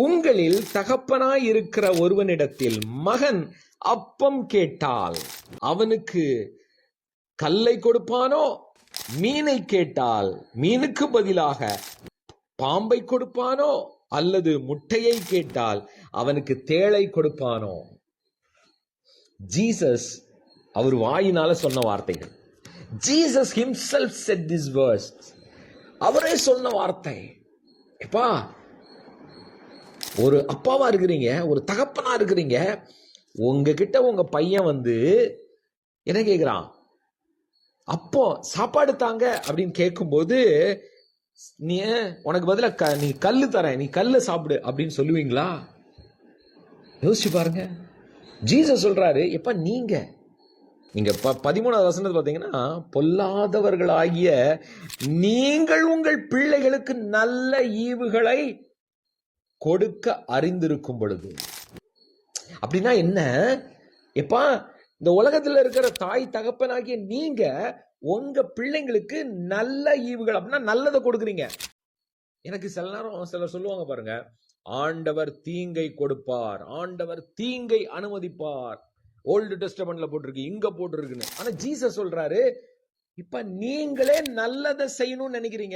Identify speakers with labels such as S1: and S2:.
S1: உங்களில் தகப்பனாய் இருக்கிற ஒருவனிடத்தில் மகன் அப்பம் கேட்டால் அவனுக்கு கல்லை கொடுப்பானோ? மீனை கேட்டால் மீனுக்கு பதிலாக பாம்பை கொடுப்பானோ? அல்லது முட்டையை கேட்டால் அவனுக்கு தேளை கொடுப்பானோ? ஜீசஸ் அவர் வாயினால சொன்ன வார்த்தைகள். Jesus himself said these words. அவரே சொன்ன வார்த்தை. எப்பா, ஒரு அப்பாவா இருக்கிறீங்க, ஒரு தகப்பனா இருக்கிறீங்க, உங்ககிட்ட உங்க பையன் வந்து என்ன கேட்கிறான்? அப்போ சாப்பாடு தாங்க அப்படின்னு கேட்கும்போது, நீ உனக்கு பதிலா நீ கல்லு தரேன், நீ கல்ல சாப்பிடு அப்படின்னு சொல்லுவீங்களா? யோசிச்சு பாருங்க. ஜீசஸ் சொல்றாரு, எப்ப நீங்க 13வது வசனத்தை பார்த்தீங்கன்னா, பொல்லாதவர்களாகிய நீங்கள் உங்கள் பிள்ளைகளுக்கு நல்ல ஈவுகளை கொடுக்க அறிந்திருக்கும் பொழுது. அப்படின்னா என்ன? எப்பா, இந்த உலகத்துல இருக்கிற தாய் தகப்பனாகிய நீங்க உங்க பிள்ளைங்களுக்கு நல்ல ஈவுகள், அப்படின்னா நல்லதை கொடுக்குறீங்க. எனக்கு சில நேரம் சிலர் சொல்லுவாங்க பாருங்க, ஆண்டவர் தீங்கை கொடுப்பார், ஆண்டவர் தீங்கை அனுமதிப்பார். ஓல்டு டெஸ்டமெண்ட்ல போட்டிருக்கு, இங்க போட்டிருக்குன்னு. ஆனா ஜீசஸ் சொல்றாரு, இப்ப நீங்களே நல்லதை செய்யணும்னு நினைக்கிறீங்க,